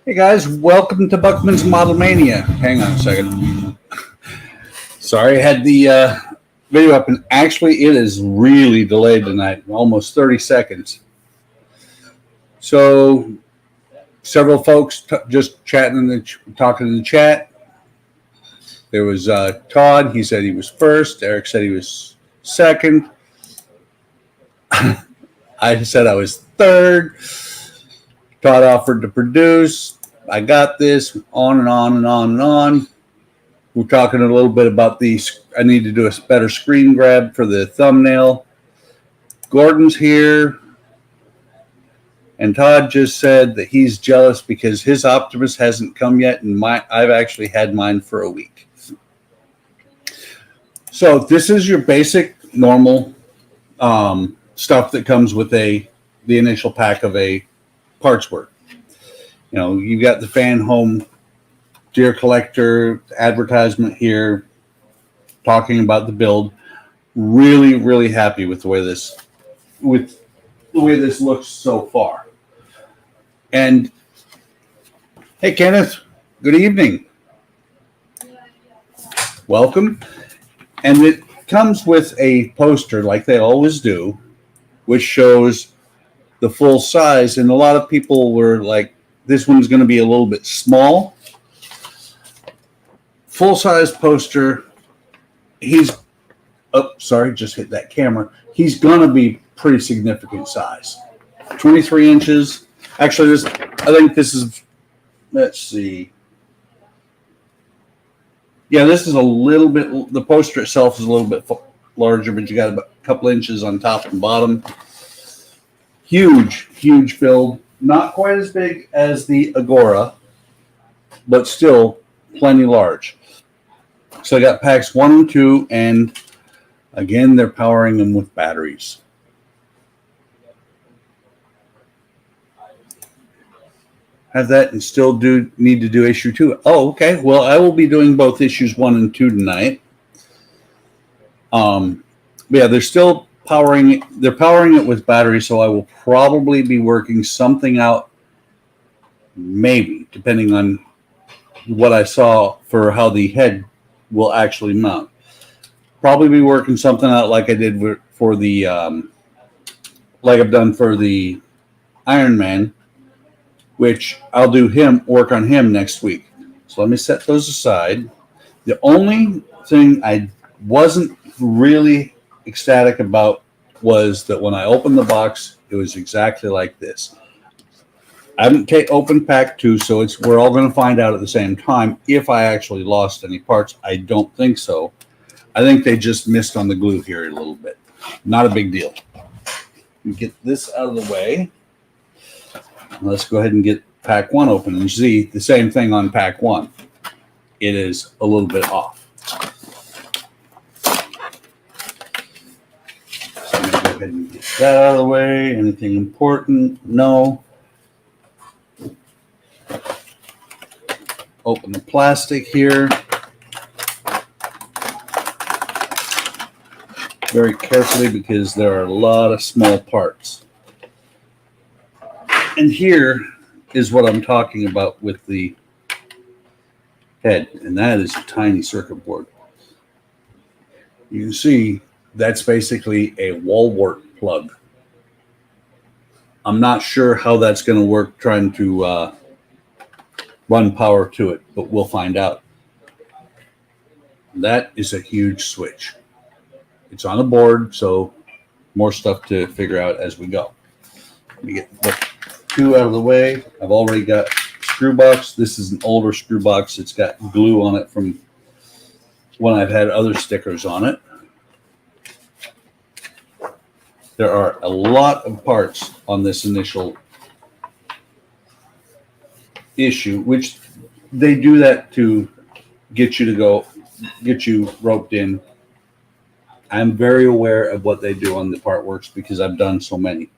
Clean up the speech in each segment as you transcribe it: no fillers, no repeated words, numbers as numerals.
Hey guys, welcome to Buckman's Model Mania. Hang on a second. Sorry, I had the video up, and actually, it is really delayed tonight, almost 30 seconds. So, several folks just chatting talking in the chat. There was Todd. He said he was first. Eric said he was second. I said I was third. Todd offered to produce. I got this, on and on and on and on. We're talking a little bit about I need to do a better screen grab for the thumbnail. Gordon's here. And Todd just said that he's jealous because his Optimus hasn't come yet, and I've actually had mine for a week. So this is your basic, normal stuff that comes with the initial pack of a parts work. You know, you've got the Fanhome Deer Collector advertisement here talking about the build. Really, really happy with the way this looks so far. And hey, Kenneth, good evening. Welcome. And it comes with a poster, like they always do, which shows the full size. And a lot of people were like, this one's going to be a little bit small. Full size poster. Just hit that camera. He's going to be pretty significant size. 23 inches. Actually, I think this is, let's see. Yeah, this is a little bit, the poster itself is a little bit larger, but you got about a couple inches on top and bottom. Huge, huge build. Not quite as big as the Agora, but still plenty large. So I got packs 1 and 2, and again, they're powering them with batteries. Have that and still need to do issue 2. Oh, okay. Well, I will be doing both issues 1 and 2 tonight. But yeah, they're powering it with batteries, so I will probably be working something out, maybe, depending on what I saw for how the head will actually mount. Probably be working something out like I did for the like I've done for the Iron Man, which I'll work on him next week. So let me set those aside. The only thing I wasn't really ecstatic about was that when I opened the box, it was exactly like this. I haven't opened pack 2, so we're all going to find out at the same time if I actually lost any parts. I don't think so. I think they just missed on the glue here a little bit. Not a big deal. Get this out of the way. Let's go ahead and get pack 1 open and see the same thing on pack 1. It is a little bit off. So I'm going to go ahead and get that out of the way. Anything important? No. Open the plastic here. Very carefully because there are a lot of small parts. And here is what I'm talking about with the head, and that is a tiny circuit board. You can see that's basically a wall wart plug. I'm not sure how that's going to work trying to run power to it, but we'll find out. That is a huge switch. It's on a board, so more stuff to figure out as we go. Let me get the 2 out of the way. I've already got screw box. This is an older screw box. It's got glue on it from when I've had other stickers on it. There are a lot of parts on this initial issue, which they do that to get you roped in. I'm very aware of what they do on the part works because I've done so many.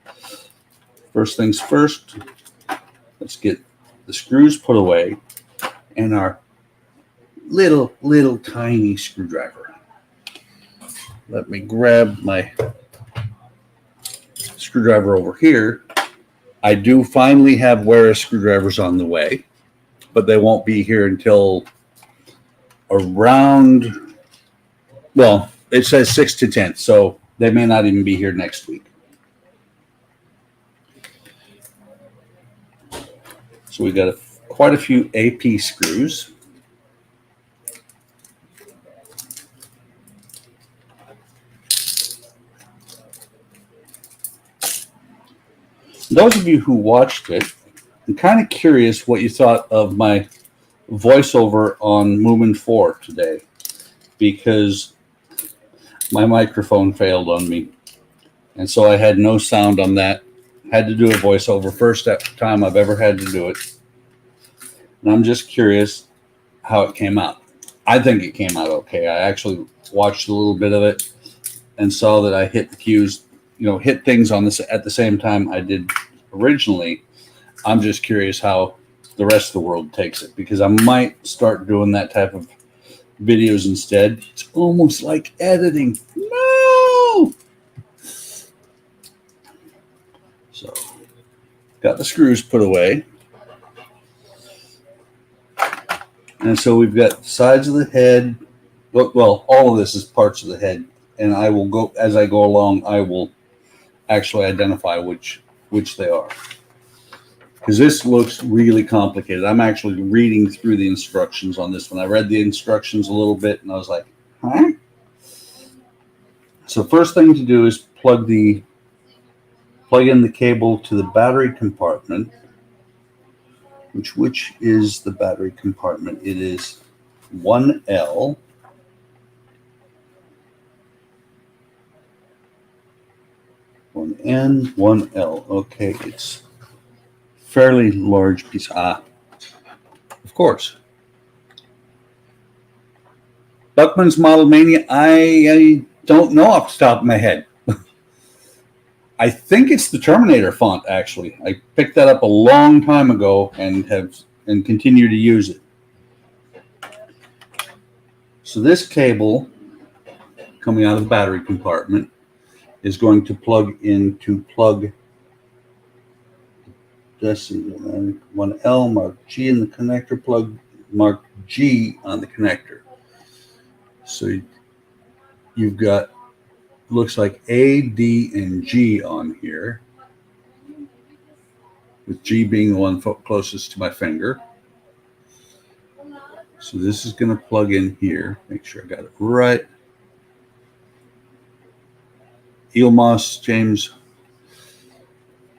First things first, let's get the screws put away and our little tiny screwdriver. Let me grab my screwdriver over here. I do finally have Wera screwdrivers on the way. but they won't be here until around, well, it says 6 to 10, so they may not even be here next week. So we got quite a few AP screws. Those of you who watched it, I'm kind of curious what you thought of my voiceover on Movement 4 today, because my microphone failed on me, and so I had no sound on that. Had to do a voiceover, first time I've ever had to do it, and I'm just curious how it came out. I think it came out okay. I actually watched a little bit of it and saw that I hit the cues, hit things on this at the same time I did originally. I'm just curious how the rest of the world takes it, because I might start doing that type of videos instead. It's almost like editing. No! So, got the screws put away. And so we've got sides of the head. Well, all of this is parts of the head. And I will go, as I go along, I will actually identify which they are. Because this looks really complicated. I'm actually reading through the instructions on this one. I read the instructions a little bit and I was like, huh? So first thing to do is plug in the cable to the battery compartment. Which is the battery compartment? It is 1L. One N, 1L. Okay, it's fairly large piece. Of course. Buckman's Model Mania, I don't know off the top of my head. I think it's the Terminator font, actually. I picked that up a long time ago and continue to use it. So this cable coming out of the battery compartment is going to plug this 1L, mark G in the connector, plug mark G on the connector. So you've got, looks like A, D, and G on here, with G being the one closest to my finger. So this is going to plug in here. Make sure I got it right. Elmos, James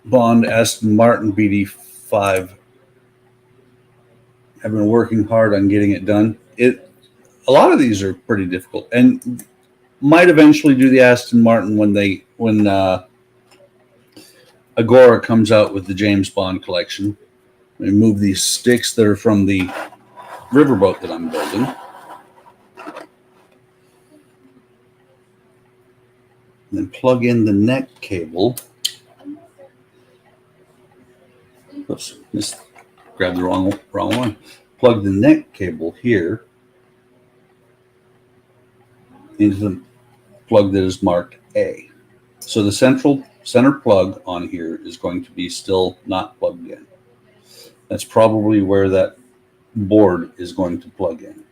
Bond, Aston Martin, BD5. I've been working hard on getting it done. A lot of these are pretty difficult, and might eventually do the Aston Martin when Agora comes out with the James Bond collection. Remove these sticks that are from the riverboat that I'm building. And then plug in the neck cable. Oops, just grabbed the wrong one. Plug the neck cable here into the plug that is marked A. So the center plug on here is going to be still not plugged in. That's probably where that board is going to plug in.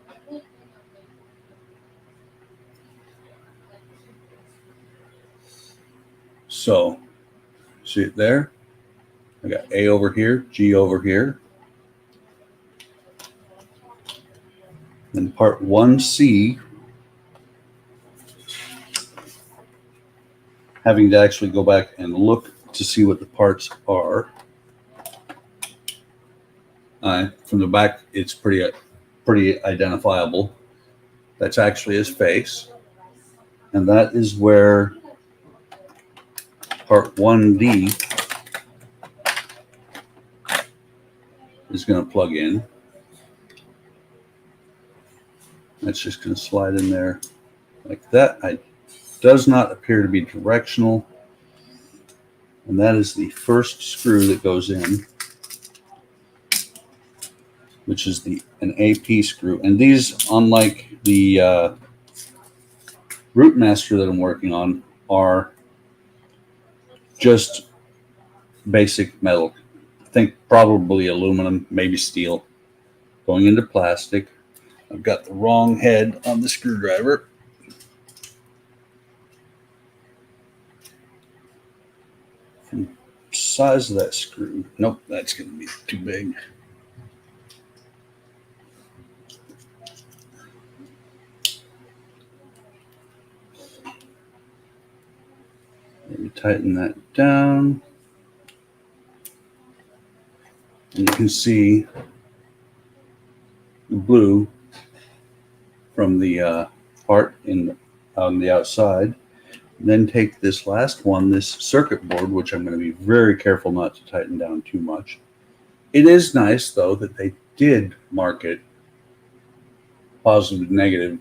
So, see it there? I got A over here, G over here. Then part 1C, having to actually go back and look to see what the parts are. From the back, it's pretty identifiable. That's actually his face. And that is where part 1D is going to plug in. That's just going to slide in there like that. It does not appear to be directional. And that is the first screw that goes in, which is an AP screw. And these, unlike the Rootmaster that I'm working on, are just basic metal. I think probably aluminum, maybe steel. going into plastic. I've got the wrong head on the screwdriver. And size of that screw. Nope, that's going to be too big. Maybe tighten that down. And you can see the blue from the part on the outside. And then take this last one, this circuit board, which I'm going to be very careful not to tighten down too much. It is nice, though, that they did mark it positive, negative,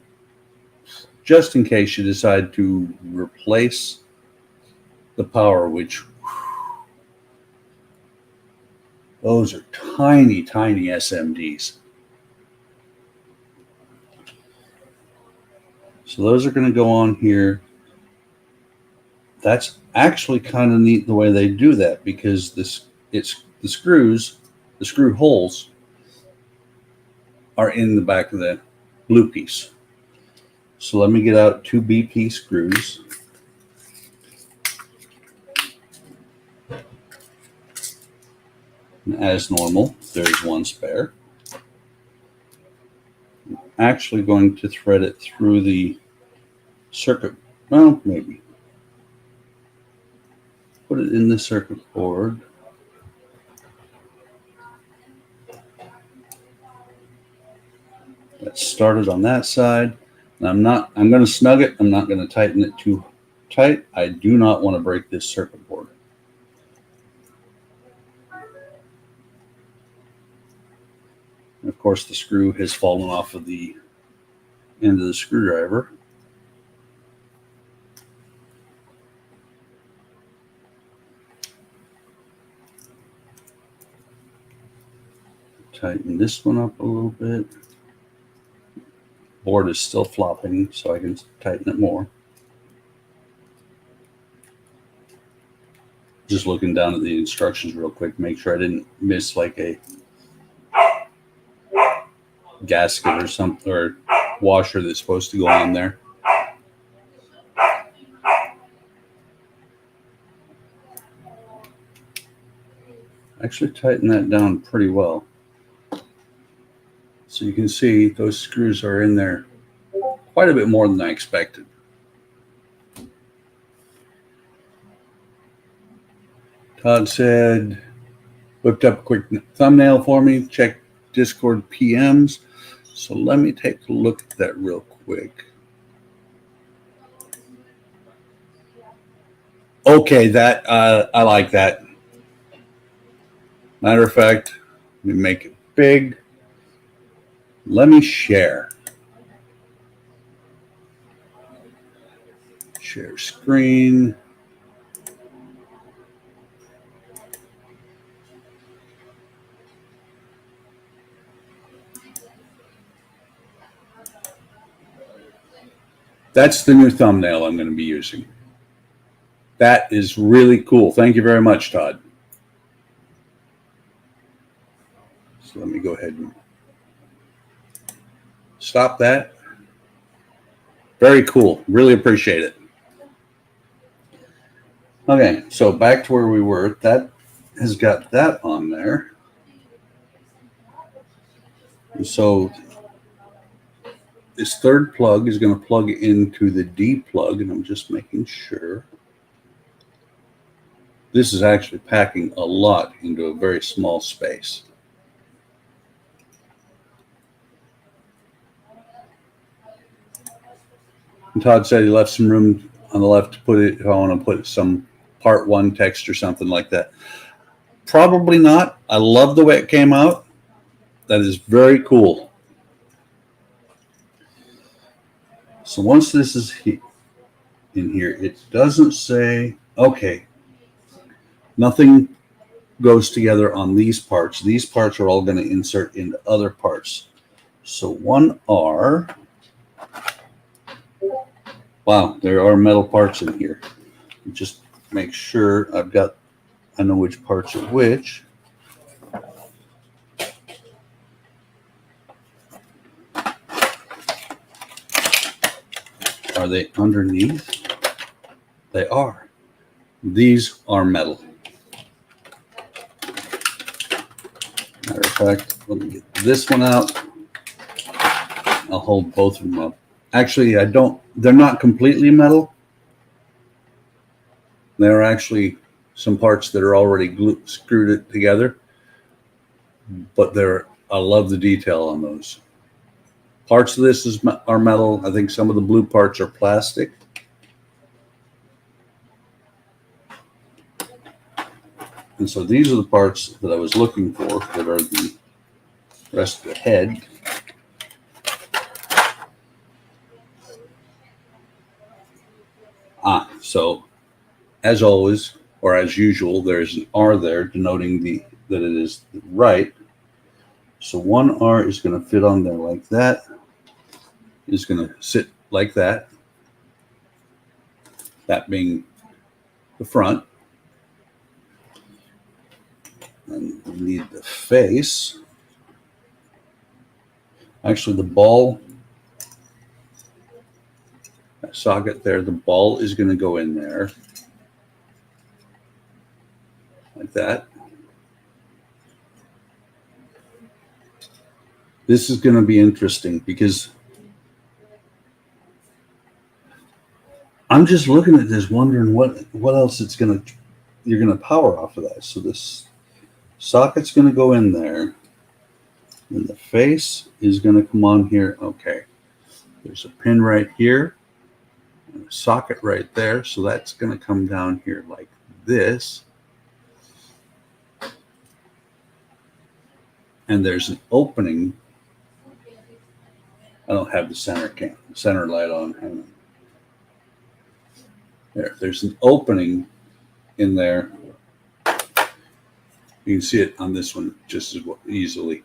just in case you decide to replace the power, which those are tiny, tiny SMDs. So those are going to go on here. That's actually kind of neat the way they do that, because it's the screws, the screw holes are in the back of the blue piece. So let me get out 2 BP screws. And as normal, there's one spare. I'm actually going to thread it through the circuit. Well, maybe. Put it in the circuit board. That started on that side. And I'm going to snug it. I'm not going to tighten it too tight. I do not want to break this circuit board. And of course, the screw has fallen off of the end of the screwdriver. Tighten this one up a little bit. Board is still flopping, so I can tighten it more. Just looking down at the instructions real quick, make sure I didn't miss like a gasket or something, or washer that's supposed to go on there. Actually tighten that down pretty well. So you can see those screws are in there quite a bit more than I expected. Todd said, whipped up a quick thumbnail for me, check Discord PMs. So let me take a look at that real quick. Okay, that I like that. Matter of fact, let me make it big. Let me share. Share screen. That's the new thumbnail I'm going to be using. That is really cool. Thank you very much, Todd. So let me go ahead and stop that. Very cool. Really appreciate it. Okay, so back to where we were. That has got that on there. And so this third plug is going to plug into the D plug, and I'm just making sure. This is actually packing a lot into a very small space. And Todd said he left some room on the left to put it, if I want to put some part 1 text or something like that. Probably not. I love the way it came out. That is very cool. So once this is in here, it doesn't say, okay, nothing goes together on these parts. These parts are all going to insert into other parts. So 1R, wow, there are metal parts in here. Just make sure I know which parts are which. Are they underneath? They are. These are metal. Matter of fact, let me get this one out. I'll hold both of them up. Actually, they're not completely metal. There are actually some parts that are already screwed it together, but I love the detail on those. Parts of this are metal. I think some of the blue parts are plastic. And so these are the parts that I was looking for that are the rest of the head. So as always, or as usual, there's an R there denoting that it is right. So one R is going to fit on there like that. Is going to sit like that. That being the front. And we need the face. Actually, the ball, that socket there, the ball is going to go in there. Like that. This is going to be interesting because I'm just looking at this wondering what else you're going to power off of that. So this socket's going to go in there. And the face is going to come on here. Okay. There's a pin right here. And a socket right there. So that's going to come down here like this. And there's an opening. I don't have the center light on. Hang on. There's an opening in there. You can see it on this one just as easily.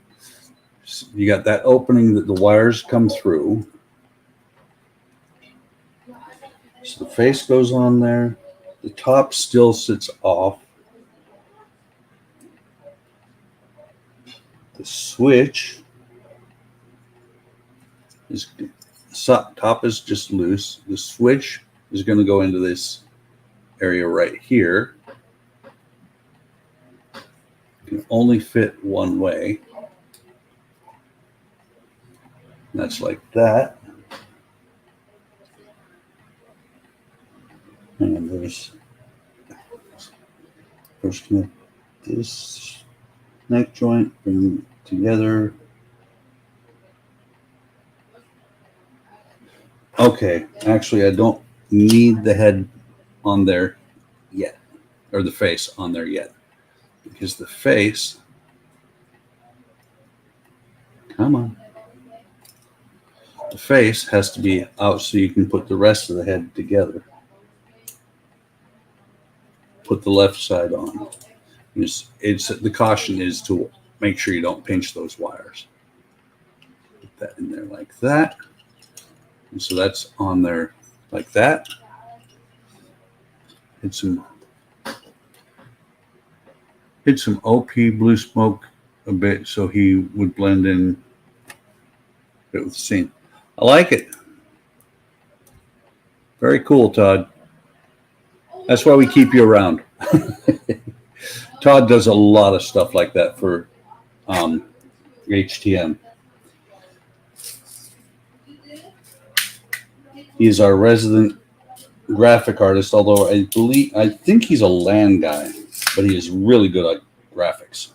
So you got that opening that the wires come through. So the face goes on there. The top still sits off. The switch is top is just loose. The switch is going to go into this area right here. It can only fit one way. And that's like that. And there's first connect this neck joint, bring it together. Okay, actually I don't need the head on there yet, or the face on there yet, because the face, come on, the face has to be out so you can put the rest of the head together. Put the left side on. The caution is to make sure you don't pinch those wires. Put that in there like that. And so that's on there like that. Hit some OP blue smoke a bit so he would blend in a bit with the scene. I like it. Very cool, Todd. That's why we keep you around. Todd does a lot of stuff like that for HTM. He is our resident graphic artist, although I think he's a land guy, but he is really good at graphics.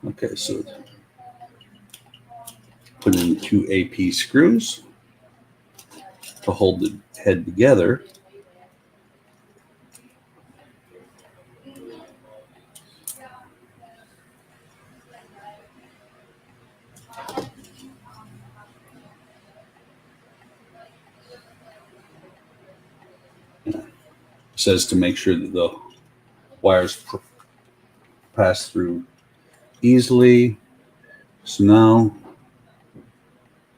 Okay, so put in 2 AP screws to hold the head together. It says to make sure that the wires pass through easily. So now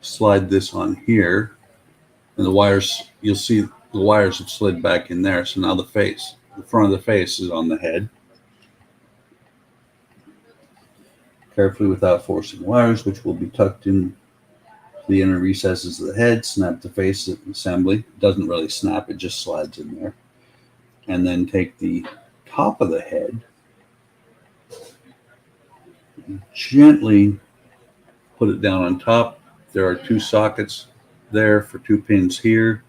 slide this on here, and the wires, you'll see the wires have slid back in there. So now the front of the face is on the head. Carefully without forcing wires, which will be tucked in the inner recesses of the head, snap the face assembly. Doesn't really snap, it just slides in there. And then take the top of the head, gently put it down on top. There are 2 sockets there for 2 pins here,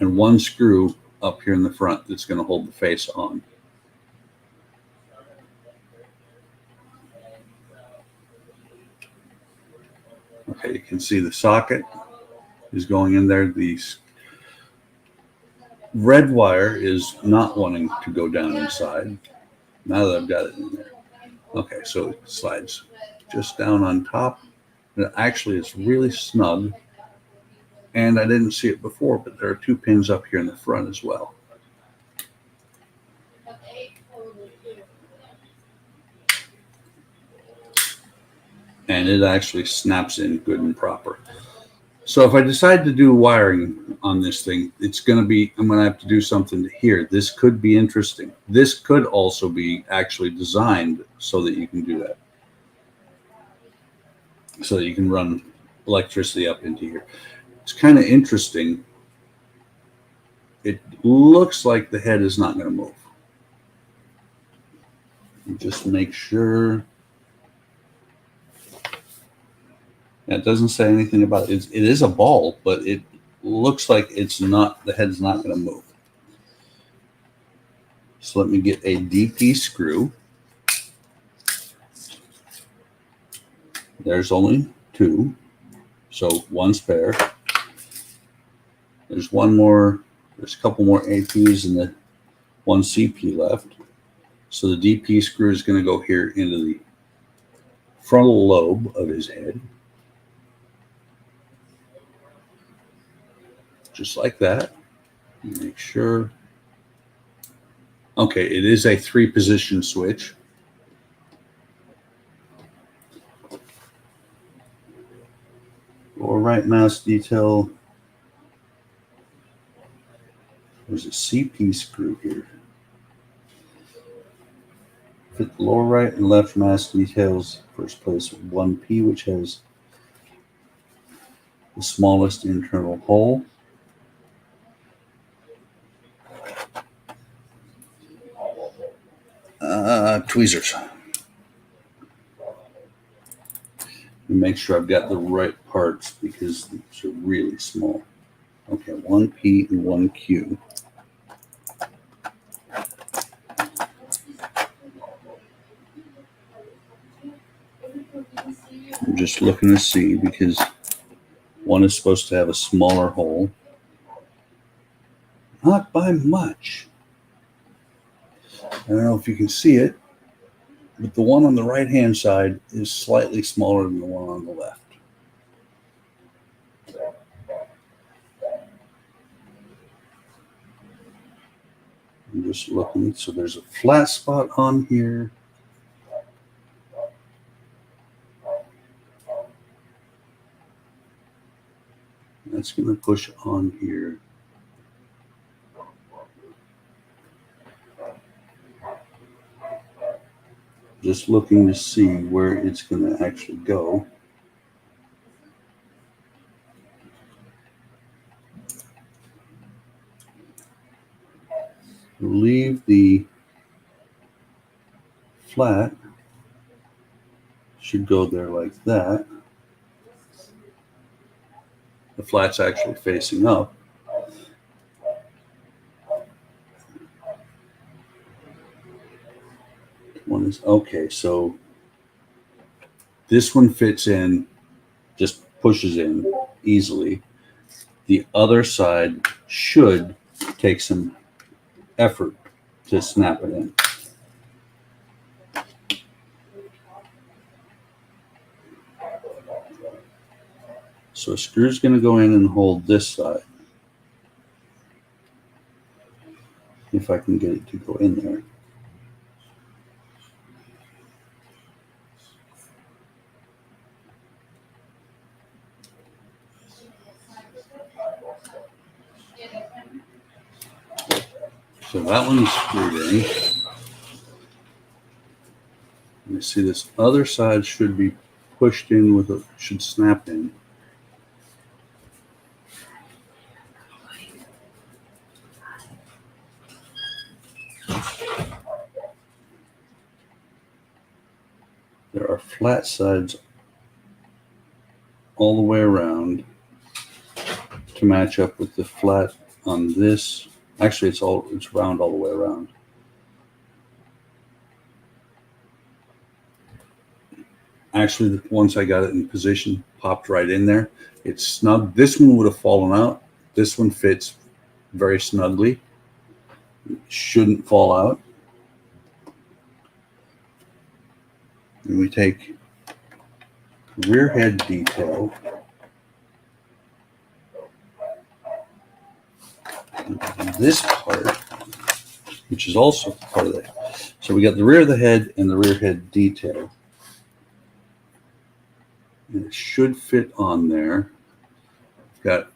and 1 screw up here in the front that's going to hold the face on. Okay, you can see the socket is going in there. The red wire is not wanting to go down inside. Now that I've got it in there. Okay, so it slides just down on top. And actually, it's really snug. And I didn't see it before, but there are 2 pins up here in the front as well. And it actually snaps in good and proper. So if I decide to do wiring on this thing, it's going to be, I'm going to have to do something here. This could be interesting. This could also be actually designed so that you can do that. So that you can run electricity up into here. It's kind of interesting. It looks like the head is not going to move. Just make sure. It doesn't say anything about it. It is a ball, but it looks like it's not, the head's not going to move. So let me get a DP screw. There's only 2, so 1 spare. There's 1 more, there's a couple more APs and the 1 CP left. So the DP screw is going to go here into the frontal lobe of his head. Just like that. Make sure. Okay, it is a 3-position switch. Lower right mouse detail. There's a CP screw here. Fit the lower right and left mouse details. First place 1P, which has the smallest internal hole. Tweezers. And make sure I've got the right parts because these are really small. Okay, 1P and 1Q. I'm just looking to see because one is supposed to have a smaller hole. Not by much. I don't know if you can see it, but the one on the right-hand side is slightly smaller than the one on the left. I'm just looking. So there's a flat spot on here. That's going to push on here. Just looking to see where it's going to actually go. Leave the flat. Should go there like that. The flat's actually facing up. One is okay, so this one fits in, just pushes in easily. The other side should take some effort to snap it in. So a screw's going to go in and hold this side. If I can get it to go in there. So that one's screwed in. You see this other side should be pushed in with a, should snap in. our flat sides all the way around to match up with the flat on this. Actually, it's round all the way around. Actually, once I got it in position, popped right in there. It's snug. This one would have fallen out. This one fits very snugly. It shouldn't fall out. And we take rear head detail. This part, which is also part of that. So we got the rear of the head and the rear head detail. And it should fit on there. I've got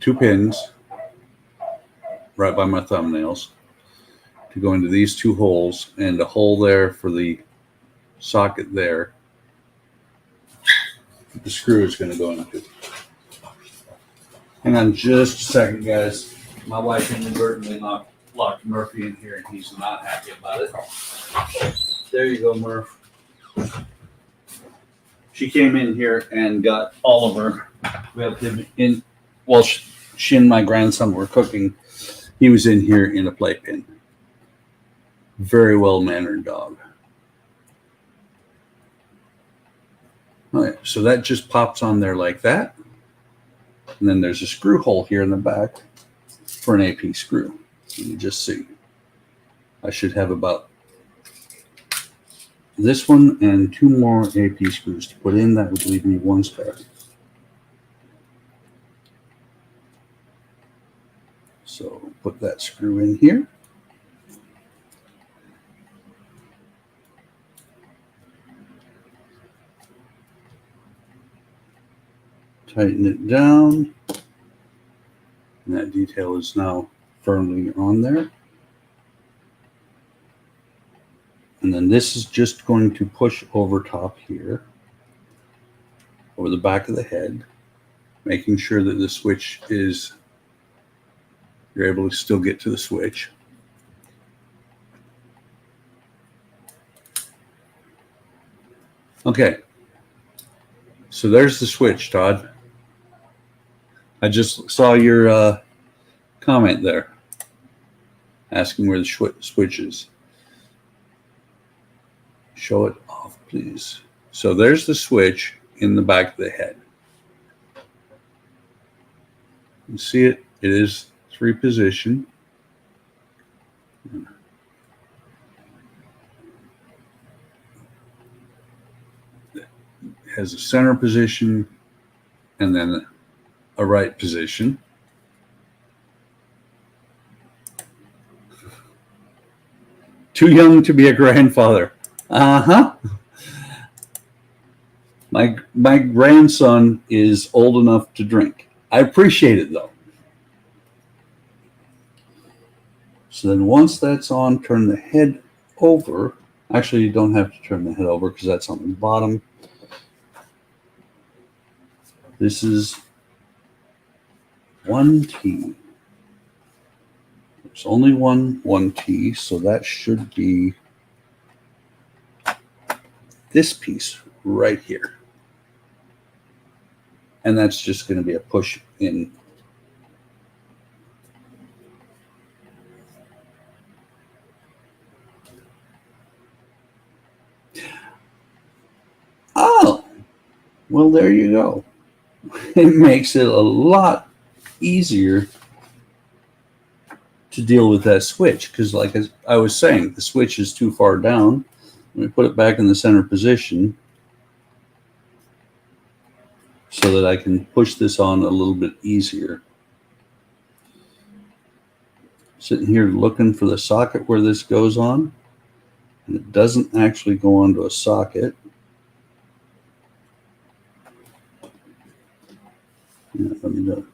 2 pins right by my thumbnails to go into these 2 holes, and a hole there for the socket there. The screw is going to go into. Hang on just a second, guys. My wife inadvertently locked Murphy in here, and he's not happy about it. There you go, Murph. She came in here and got Oliver. We have him in. Well, she and my grandson were cooking. He was in here in a playpen. Very well-mannered dog. Okay, so that just pops on there like that. And then there's a screw hole here in the back for an AP screw. You just see. I should have about this one and 2 more AP screws to put in. That would leave me 1 spare. So put that screw in here. Tighten it down. And that detail is now firmly on there. And then this is just going to push over top here, over the back of the head, making sure that the switch is, you're able to still get to the switch. Okay, so there's the switch, Todd. I just saw your comment there, asking where the switch is. Show it off, please. So there's the switch in the back of the head. You see it? It is 3-position. It has a center position and then a right position. Too young to be a grandfather. Uh-huh. My grandson is old enough to drink. I appreciate it, though. So then once that's on, turn the head over. Actually, you don't have to turn the head over because that's on the bottom. This is 1T. There's only one 1T, so that should be this piece right here. And that's just going to be a push in. Oh, well, there you go. It makes it a lot easier to deal with that switch because, like I was saying, the switch is too far down. Let me put it back in the center position so that I can push this on a little bit easier. Sitting here looking for the socket where this goes on, and it doesn't actually go onto a socket. Yeah, let me know.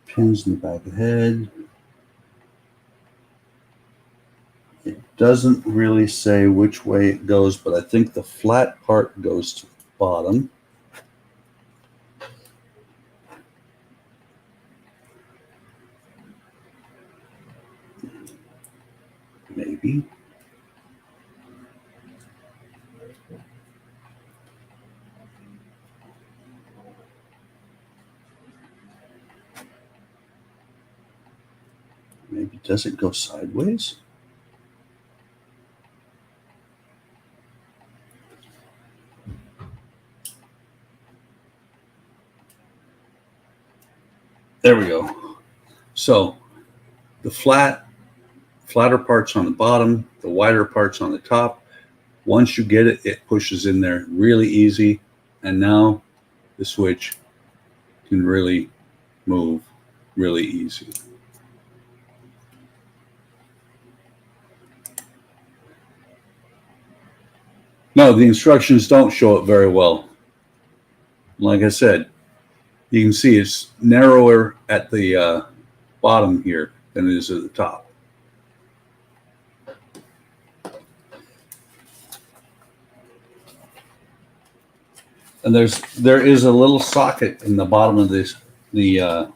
Pins in the back of the head. It doesn't really say which way it goes, but I think the flat part goes to the bottom. Maybe. Maybe does it go sideways? There we go. So the flatter parts on the bottom, the wider parts on the top. Once you get it, it pushes in there really easy. And now the switch can really move really easy. No, the instructions don't show it very well. Like I said, you can see it's narrower at the bottom here than it is at the top. And there is a little socket in the bottom of this, we'll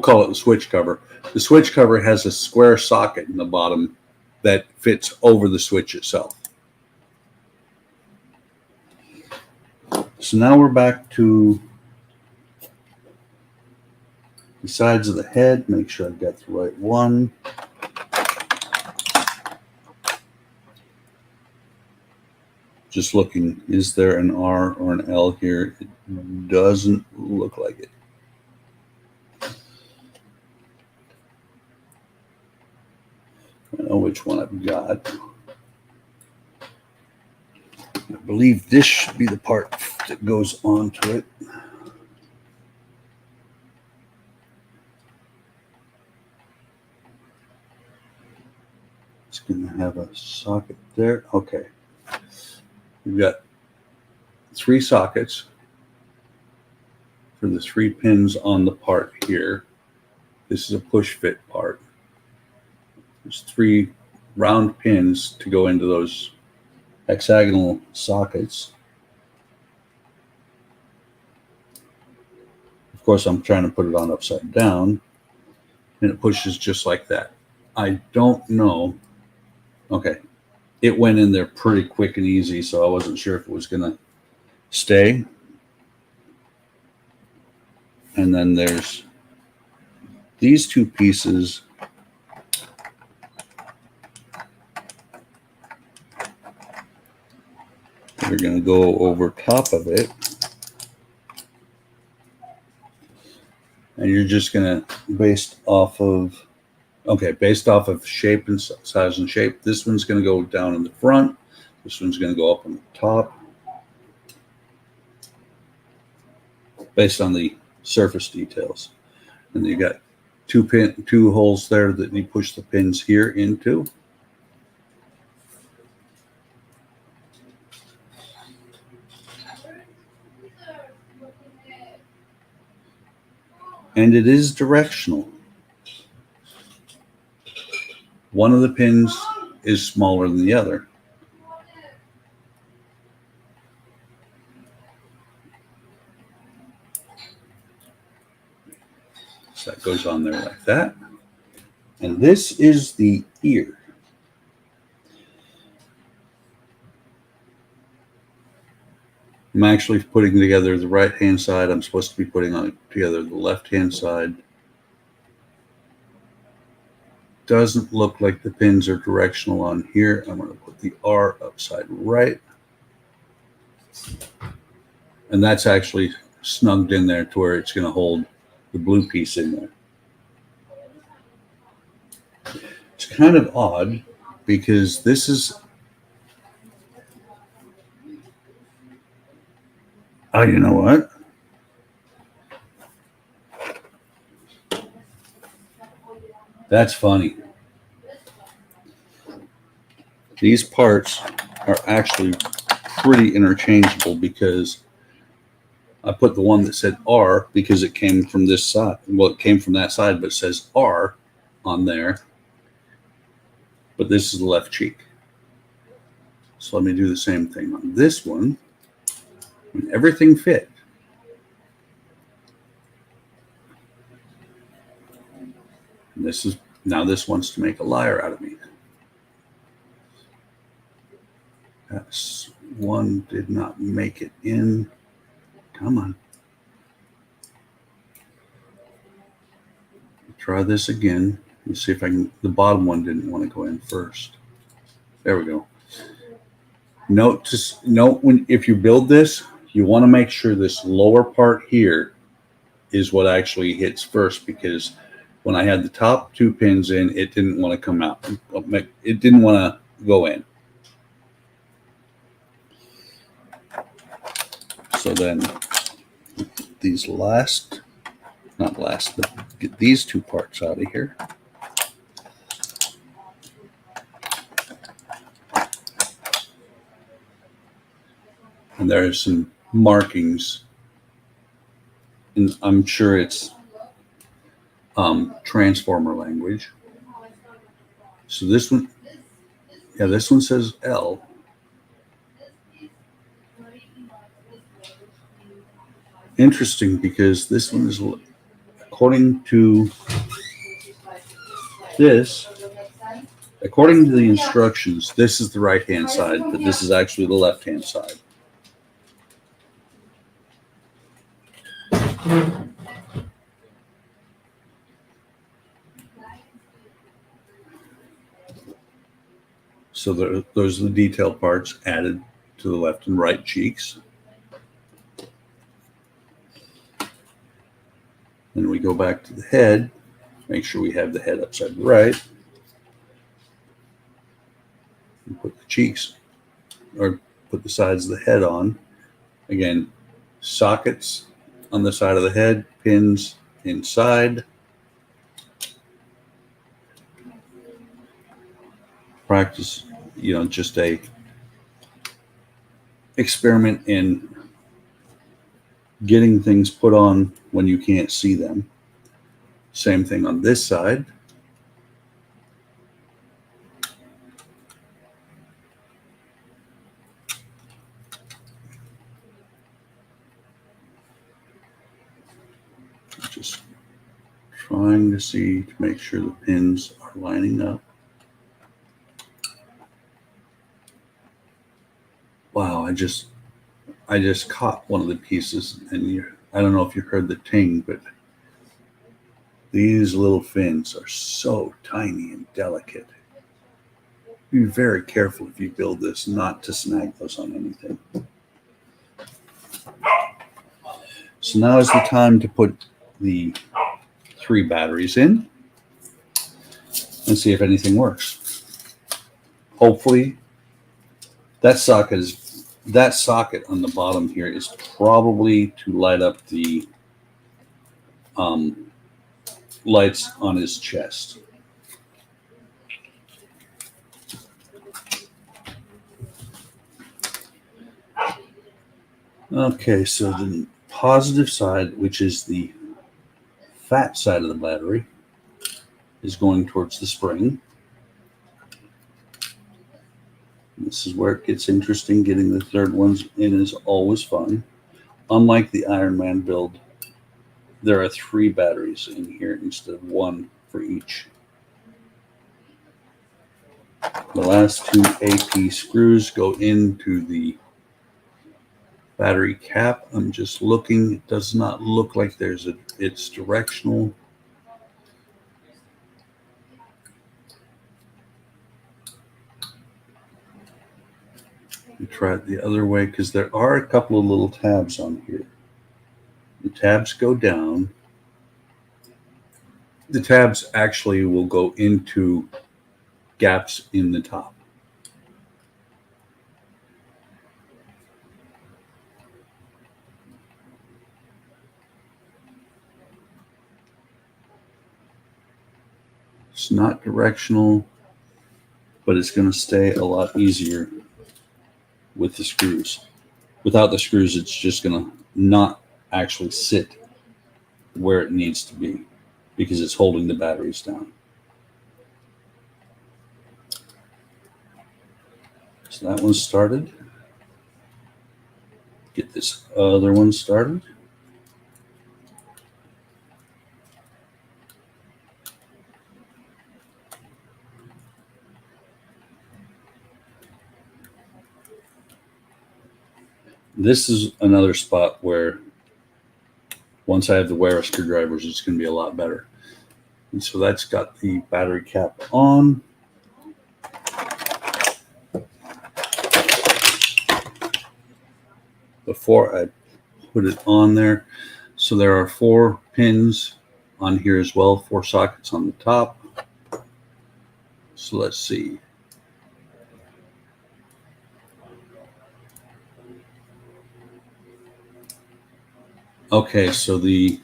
call it the switch cover. The switch cover has a square socket in the bottom that fits over the switch itself. So now we're back to the sides of the head. Make sure I've got the right one. Just looking, is there an R or an L here? It doesn't look like it. I know which one I've got. I believe this should be the part that goes onto it. It's going to have a socket there. Okay. We've got 3 sockets for the 3 pins on the part here. This is a push fit part. There's 3 round pins to go into those hexagonal sockets. Of course, I'm trying to put it on upside down, and it pushes just like that. I don't know. Okay. It went in there pretty quick and easy, so I wasn't sure if it was going to stay. And then there's these 2 pieces. We're going to go over top of it. And you're just going to, based off of shape and size and shape, this one's going to go down in the front. This one's going to go up on the top. Based on the surface details. And you got 2 holes there that you push the pins here into. And it is directional. One of the pins is smaller than the other. So that goes on there like that. And this is the ear. I'm actually putting together the right-hand side. I'm supposed to be putting together the left-hand side. Doesn't look like the pins are directional on here. I'm going to put the R upside right. And that's actually snugged in there to where it's going to hold the blue piece in there. It's kind of odd because this is, oh, you know what? That's funny. These parts are actually pretty interchangeable because I put the one that said R because it came from this side. Well, it came from that side, but it says R on there. But this is the left cheek. So let me do the same thing on this one. And everything fit. And this wants to make a liar out of me. That's one did not make it in. Come on. Try this again. Let's see if I can. The bottom one didn't want to go in first. There we go. Note when if you build this, you want to make sure this lower part here is what actually hits first, because when I had the top two pins in, it didn't want to come out. It didn't want to go in. So then these not last, but get these two parts out of here. And there are some markings, and I'm sure it's transformer language. So this one, yeah, this one says L. Interesting, because this one is, according to this, according to the instructions, this is the right-hand side, but this is actually the left-hand side. So those are the detail parts added to the left and right cheeks. Then we go back to the head, make sure we have the head upside right, and put the cheeks, or put the sides of the head on. Again, sockets on the side of the head, pins inside. Practice, just a experiment in getting things put on when you can't see them. Same thing on this side. Just trying to make sure the pins are lining up. Wow, I just caught one of the pieces, and I don't know if you heard the ting, but these little fins are so tiny and delicate. Be very careful if you build this not to snag those on anything. So now is the time to put the 3 batteries in and see if anything works. Hopefully, that socket on the bottom here is probably to light up the lights on his chest. Okay, so the positive side, which is the fat side of the battery, is going towards the spring. This is where it gets interesting. Getting the third ones in is always fun. Unlike the Iron Man build, there are 3 batteries in here instead of 1 for each. The last 2 AP screws go into the battery cap. I'm just looking. It does not look like it's directional. We try it the other way, because there are a couple of little tabs on here. The tabs go down. The tabs actually will go into gaps in the top. It's not directional, but it's going to stay a lot easier with the screws. Without the screws, it's just going to not actually sit where it needs to be, because it's holding the batteries down. So that one's started. Get this other one started. This is another spot where once I have the wear screwdrivers, it's going to be a lot better. And so that's got the battery cap on. Before I put it on there, so there are 4 pins on here as well, 4 sockets on the top. So let's see. Okay, so the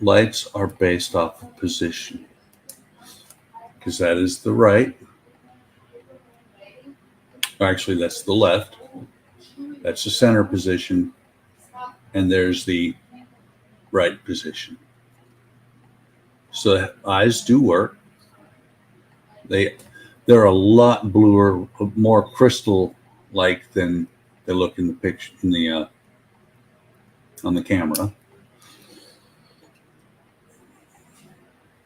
lights are based off of position, because that is the right. Actually, that's the left. That's the center position. And there's the right position. So eyes do work. They're a lot bluer, more crystal-like than they look in the picture on the camera.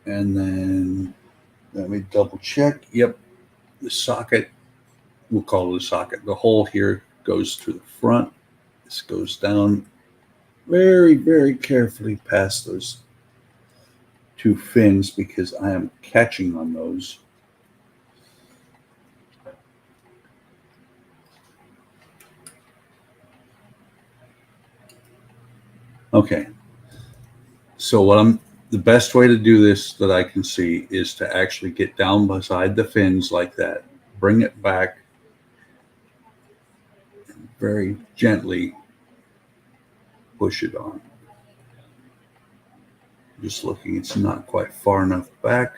And then let me double check. Yep, the socket, we'll call it a socket. The hole here goes to the front. This goes down very, very carefully past those 2 fins because I am catching on those. Okay. So the best way to do this that I can see is to actually get down beside the fins like that, bring it back, and very gently push it on. Just looking, it's not quite far enough back.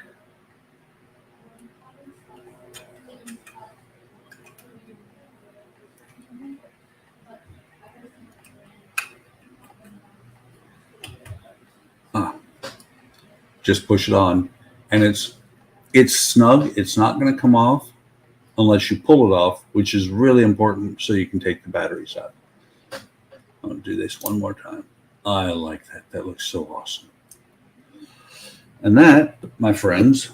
Just push it on, and it's snug. It's not going to come off unless you pull it off, which is really important so you can take the batteries out. I'm going to do this one more time. I like that. That looks so awesome. And that, my friends,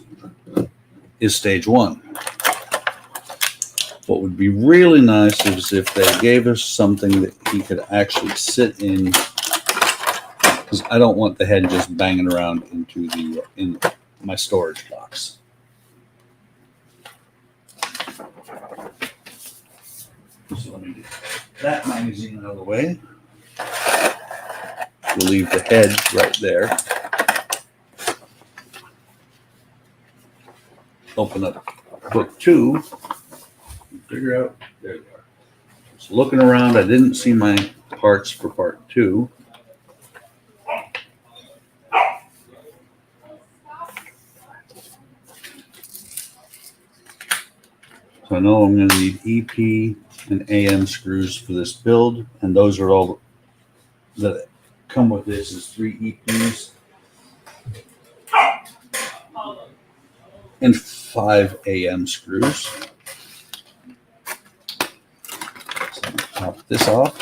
is stage 1. What would be really nice is if they gave us something that he could actually sit in, because I don't want the head just banging around in my storage box. So let me get that magazine out of the way. We'll leave the head right there. Open up book 2. Figure out, there you are. So looking around, I didn't see my parts for part 2. So I know I'm going to need EP and AM screws for this build, and those are all that come with this is 3 EPs and 5 AM screws. So I'm going to pop this off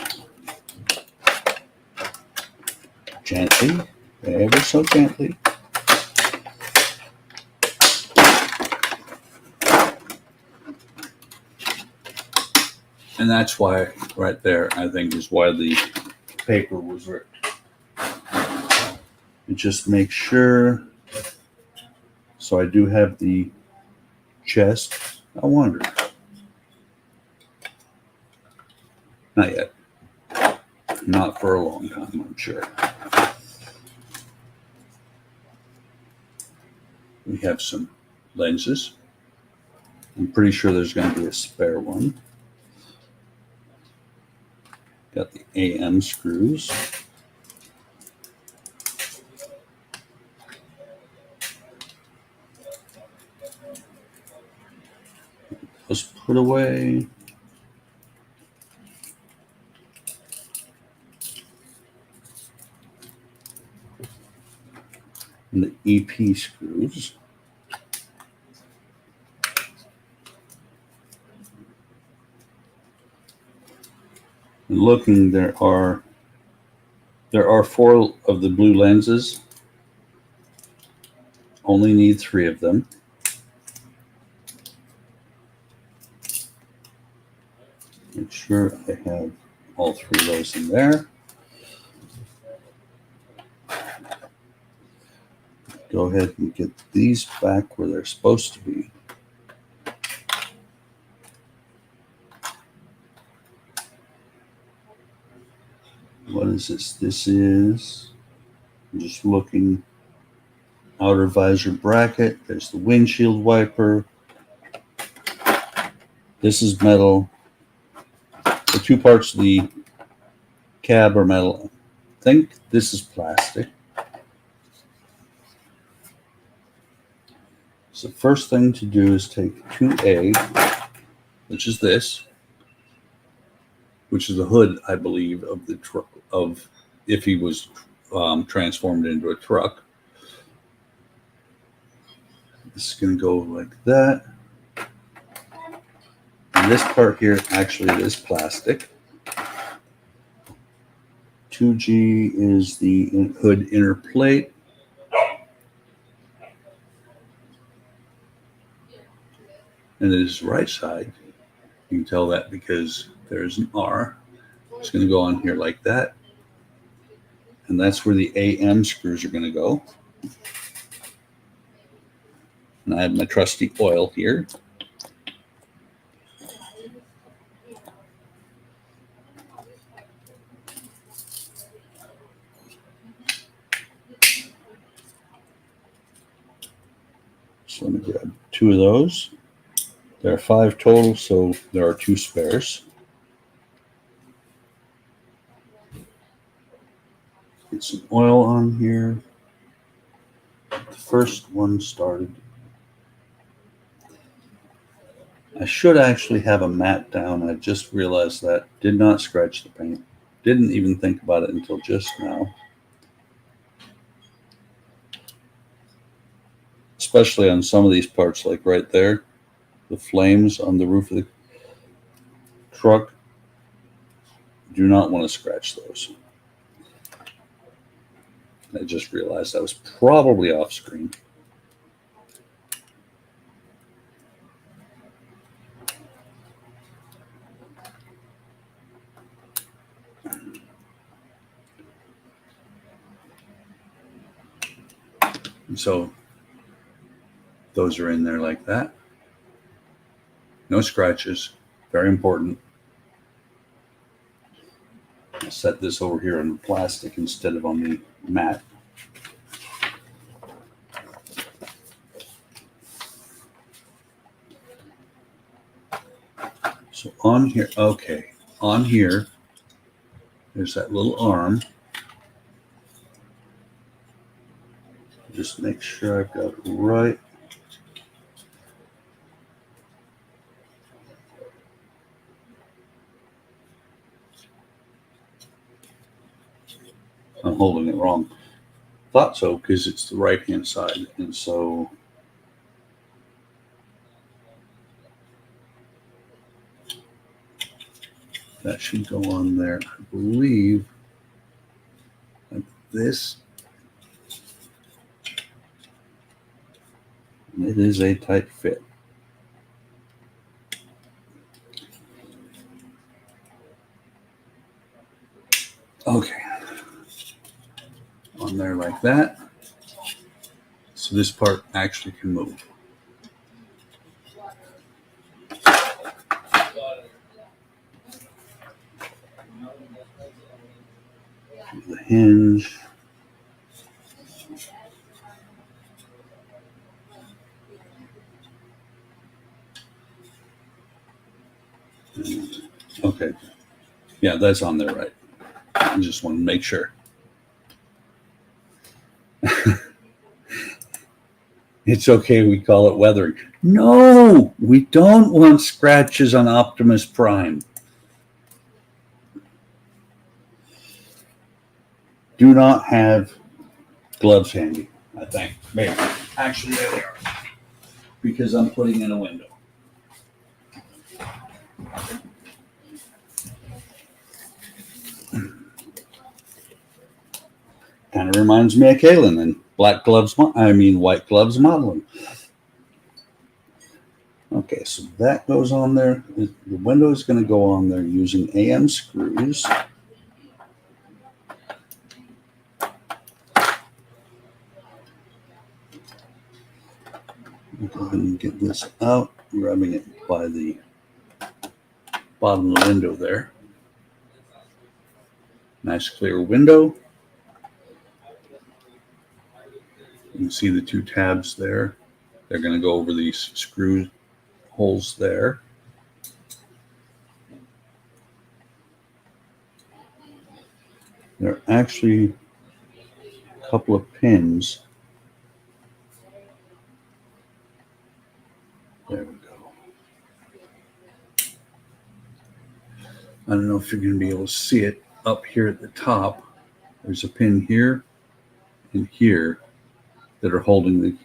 gently, ever so gently. And that's why, right there, I think is why the paper was ripped. And just make sure. So I do have the chest. I wonder. Not yet. Not for a long time, I'm sure. We have some lenses. I'm pretty sure there's going to be a spare one. Got the AM screws. Those put away. And the EP screws. And looking, there are 4 of the blue lenses. Only need 3 of them. Make sure I have all 3 of those in there. go ahead and get these back where they're supposed to be. What is this? This is, I'm just looking, outer visor bracket. There's the windshield wiper. This is metal. The two parts of the cab are metal. I think this is plastic. So the first thing to do is take 2A, which is this, which is the hood, I believe, of the truck, of if he was transformed into a truck. This is going to go like that. And this part here actually is plastic. 2G is the hood inner plate. And it is right side. You can tell that because there's an R. It's going to go on here like that. And that's where the AM screws are going to go. And I have my trusty oil here. So let me grab 2 of those. There are 5 total, so there are 2 spares. Get some oil on here. The first one started. I should actually have a mat down. I just realized that. Did not scratch the paint. Didn't even think about it until just now. Especially on some of these parts, like right there. The flames on the roof of the truck. Do not want to scratch those. I just realized I was probably off screen. And so those are in there like that. No scratches. Very important. I'll set this over here on the plastic instead of on the mat. So on here, okay, on here, there's that little arm. Just make sure I've got it right. I'm holding it wrong. Thought so because it's the right hand side, and so that should go on there. I believe like this. It is a tight fit. Okay. On there like that. So this part actually can move. The hinge. Okay. Yeah, that's on there right. I just want to make sure. It's okay, we call it weathering. No, we don't want scratches on Optimus Prime. Do not have gloves handy, I think. Maybe. Actually, there they are. Because I'm putting in a window. Kind of reminds me of Kalen and white gloves modeling. Okay, so that goes on there. The window is going to go on there using AM screws. Go ahead and get this out, grabbing it by the bottom of the window there. Nice clear window. You can see the two tabs there. They're going to go over these screw holes there. There are actually a couple of pins. There we go. I don't know if you're going to be able to see it up here at the top. There's a pin here and here that are holding the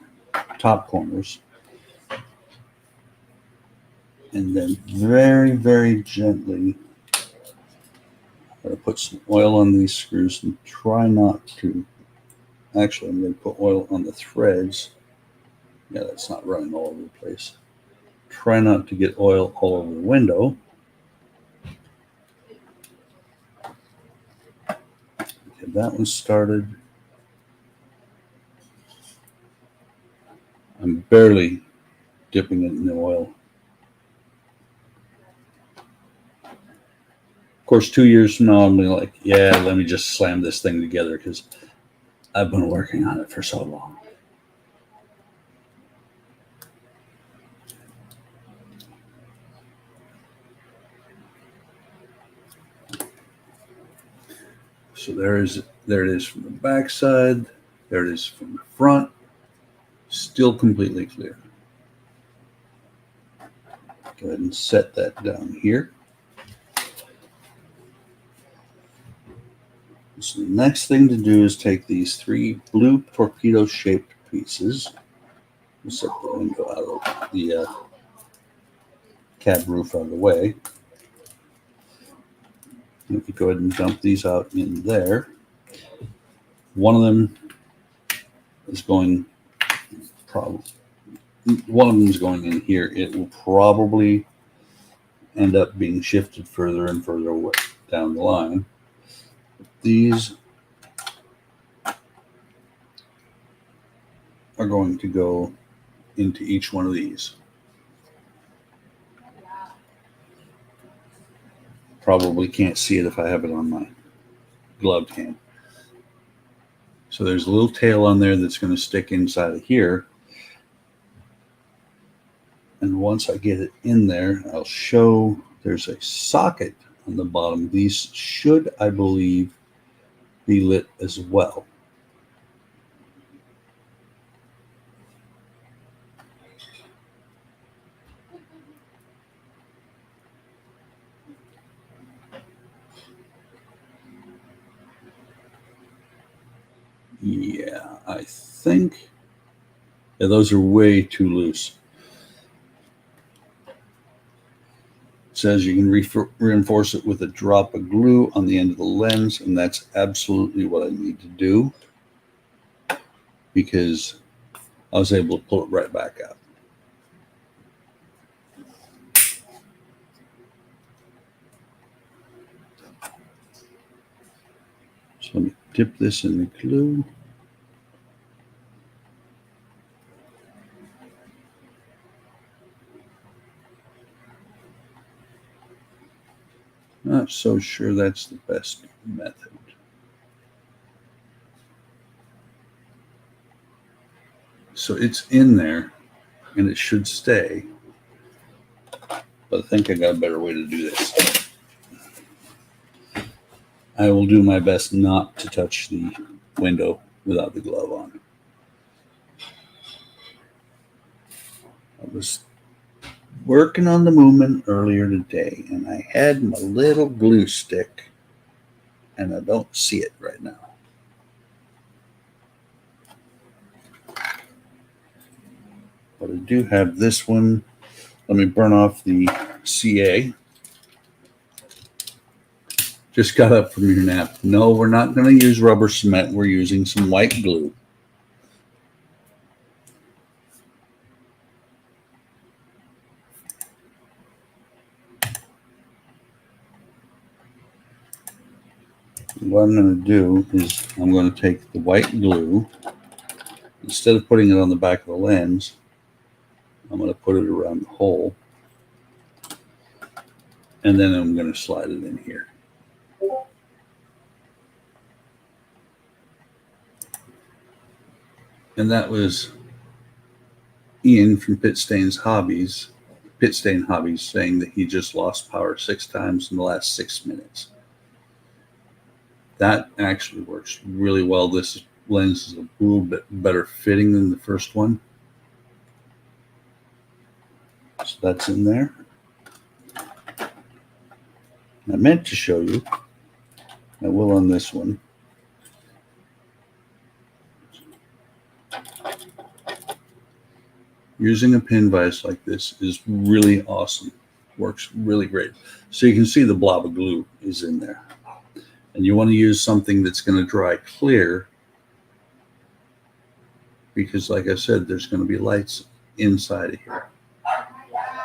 top corners. And then very, very gently, I'm going to put some oil on these screws and try not to. Actually, I'm going to put oil on the threads. Yeah, that's not running all over the place. Try not to get oil all over the window. Get that one started. I'm barely dipping it in the oil. Of course, 2 years from now, I'm going to like, yeah, let me just slam this thing together because I've been working on it for so long. So there it is from the back side. There it is from the front. Still completely clear. Go ahead and set that down here. So the next thing to do is take these 3 blue torpedo-shaped pieces. We'll set the window out of the cab roof out of the way. If you go ahead and dump these out in there, one of them is going in here. It will probably end up being shifted further and further away down the line. These are going to go into each one of these. Probably can't see it if I have it on my gloved hand. So there's a little tail on there that's going to stick inside of here. And once I get it in there, I'll show there's a socket on the bottom. These should, I believe, be lit as well. Yeah, I think those are way too loose. It says you can reinforce it with a drop of glue on the end of the lens, and that's absolutely what I need to do because I was able to pull it right back out. So let me dip this in the glue. Not so sure that's the best method. So it's in there and it should stay, but I think I got a better way to do this. I will do my best not to touch the window without the glove on. I was working on the movement earlier today and I had my little glue stick and I don't see it right now. But I do have this one. Let me burn off the CA. Just got up from your nap. No, we're not going to use rubber cement. We're using some white glue. What I'm going to do is I'm going to take the white glue, instead of putting it on the back of the lens, I'm going to put it around the hole. And then I'm going to slide it in here. And that was Ian from Pitstain Hobbies saying that he just lost power 6 times in the last 6 minutes. That actually works really well. This lens is a little bit better fitting than the first one. So that's in there. I meant to show you. I will on this one. Using a pin vise like this is really awesome. Works really great. So you can see the blob of glue is in there. And you want to use something that's going to dry clear, because like I said, there's going to be lights inside of here.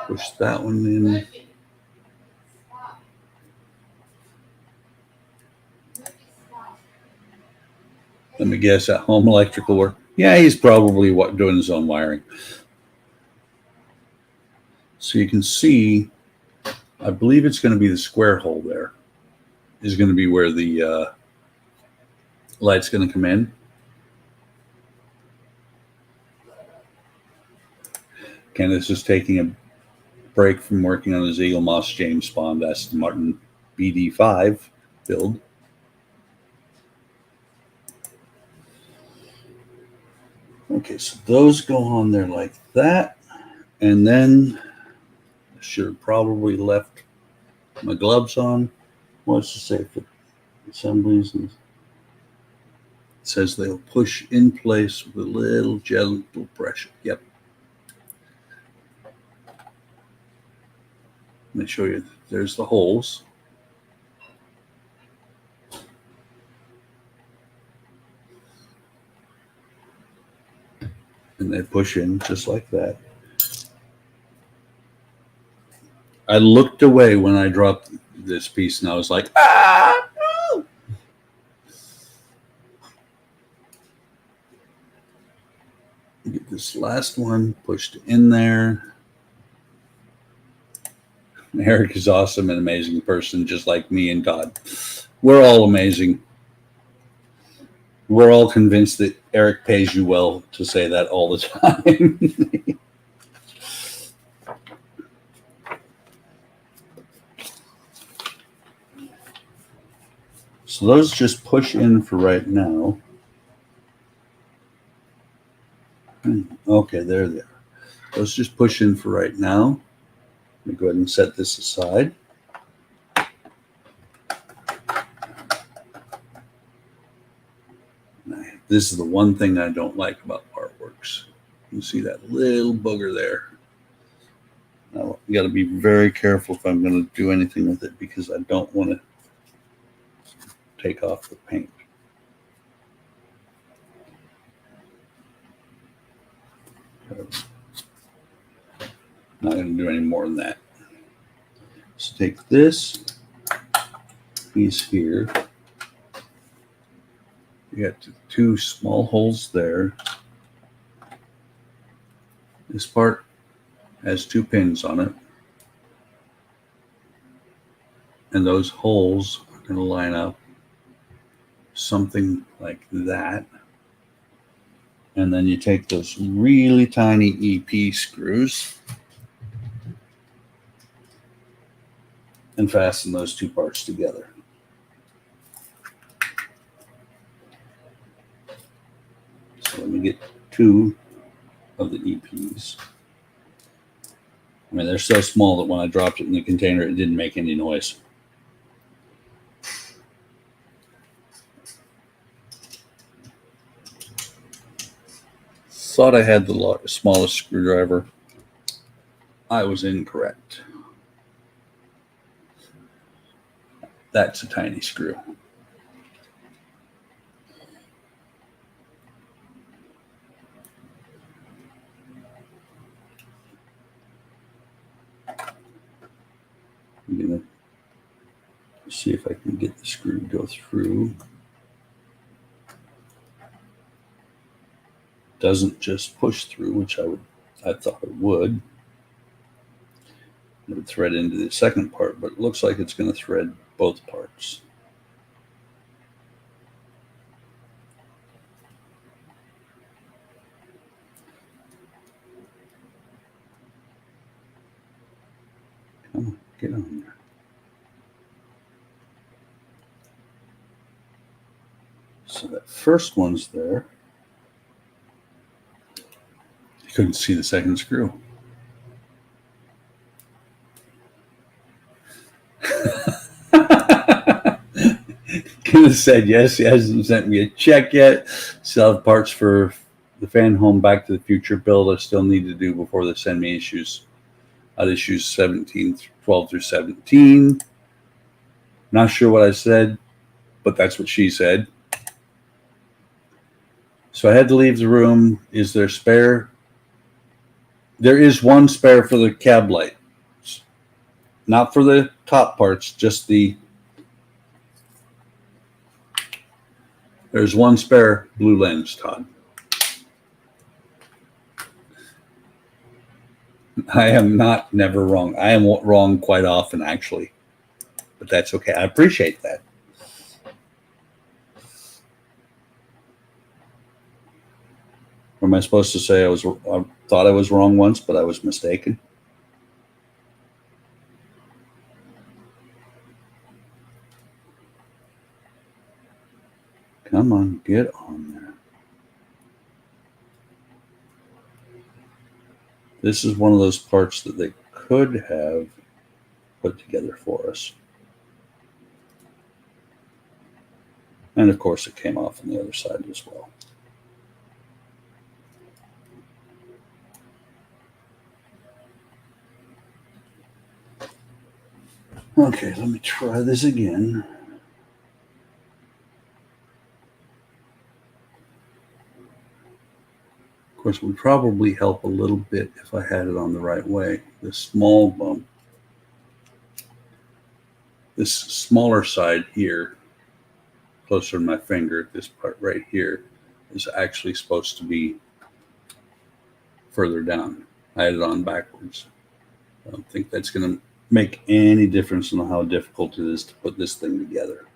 Push that one in. Let me guess, at home electrical work. Yeah, he's probably doing his own wiring. So you can see, I believe it's going to be the square hole there is going to be where the light's going to come in. Kenneth is taking a break from working on his Eagle Moss James Bond Aston Martin BD5 build. Okay, so those go on there like that. And then I should have probably left my gloves on. What's to say for assemblies? And it says they'll push in place with a little gentle pressure. Yep. Let me show you. There's the holes. And they push in just like that. I looked away when I dropped this piece and I was like, ah, no. Get this last one pushed in there. Eric is awesome, an amazing person, just like me and God. We're all amazing. We're all convinced that Eric pays you well to say that all the time. So those just push in for right now. Okay, there they are. Those just push in for right now. Let me go ahead and set this aside. This is the one thing I don't like about artworks. You see that little booger there. Now, you got to be very careful if I'm going to do anything with it, because I don't want to take off the paint. Not going to do any more than that. So take this piece here. You got 2 small holes there. This part has 2 pins on it. And those holes are going to line up something like that. And then you take those really tiny EP screws and fasten those 2 parts together. So let me get 2 of the EPs. I mean, they're so small that when I dropped it in the container, it didn't make any noise. Thought I had the smallest screwdriver. I was incorrect. That's a tiny screw. I'm going to see if I can get the screw to go through. Doesn't just push through, which I would I thought it would. It would thread into the second part, but it looks like it's going to thread both parts. Come on, get on there. So that first one's there. You couldn't see the second screw. Could have said yes. He hasn't sent me a check yet. Still have parts for the Fanhome Back to the Future build I still need to do before they send me issues. Issues 12 through 17. Not sure what I said, but that's what she said. So I had to leave the room. Is there spare? There is one spare for the cab light. Not for the top parts, just the... There's one spare blue lens, Todd. I am not never wrong. I am wrong quite often, actually. But that's okay. I appreciate that. Or am I supposed to say I thought I was wrong once, but I was mistaken? Come on, get on there. This is one of those parts that they could have put together for us. And of course, it came off on the other side as well. Okay, let me try this again. Of course, it would probably help a little bit if I had it on the right way. This small bump, this smaller side here, closer to my finger, this part right here, is actually supposed to be further down. I had it on backwards. I don't think that's going to make any difference in how difficult it is to put this thing together.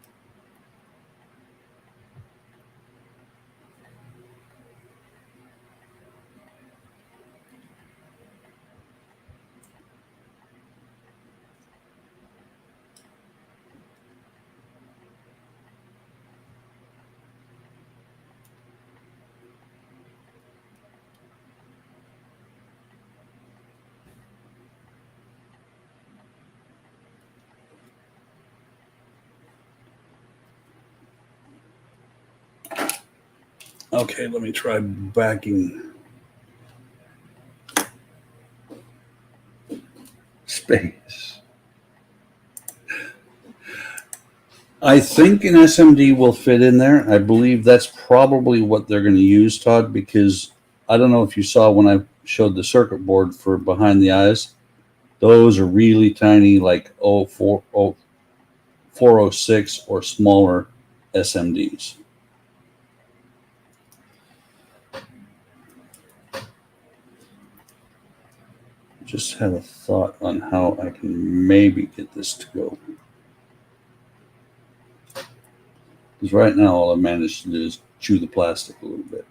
Okay, let me try backing space. I think an SMD will fit in there. I believe that's probably what they're going to use, Todd, because I don't know if you saw when I showed the circuit board for behind the eyes. Those are really tiny, like 406 or smaller SMDs. Just had a thought on how I can maybe get this to go. Because right now all I managed to do is chew the plastic a little bit.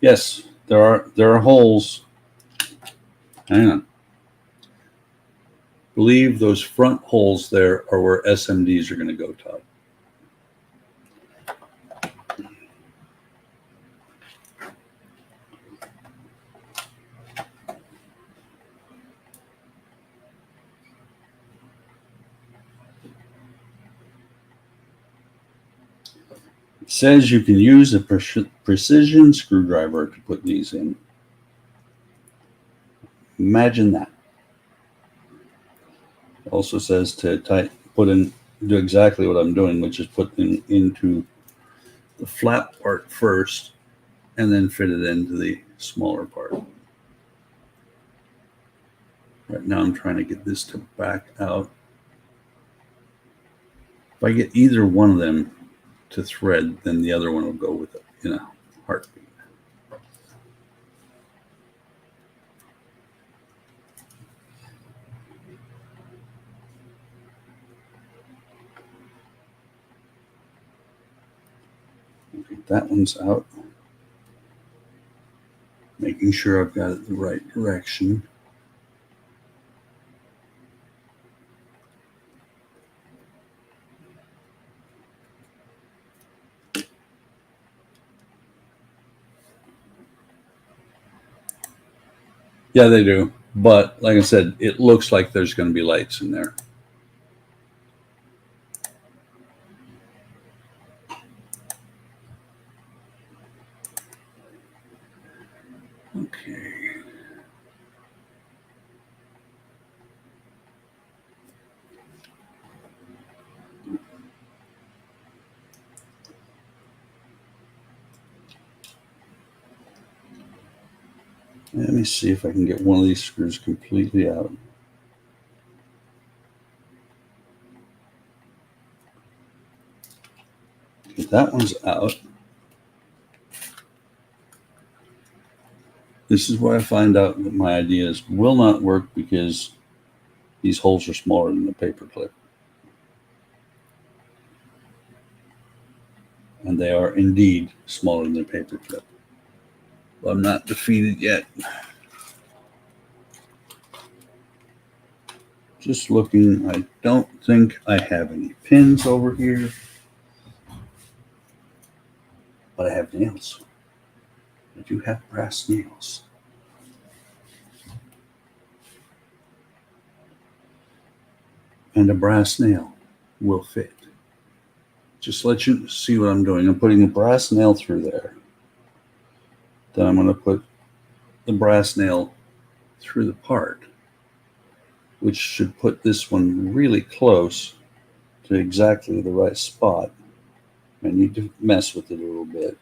Yes, there are holes. Hang on. I believe those front holes there are where SMDs are going to go, Todd. It says you can use a precision screwdriver to put these in. Imagine that. It also says to do exactly what I'm doing, which is put them into the flat part first and then fit it into the smaller part. Right now I'm trying to get this to back out. If I get either one of them to thread, then the other one will go with it in a heartbeat. Okay, that one's out. Making sure I've got it the right direction. Yeah, they do. But like I said, it looks like there's going to be lights in there. Okay. Let me see if I can get one of these screws completely out. Okay, that one's out. This is where I find out that my ideas will not work because these holes are smaller than the paper clip. And they are indeed smaller than the paper clip. But I'm not defeated yet. Just looking, I don't think I have any pins over here. But I have nails. I do have brass nails. And a brass nail will fit. Just let you see what I'm doing. I'm putting a brass nail through there. Then I'm going to put the brass nail through the part, which should put this one really close to exactly the right spot. I need to mess with it a little bit.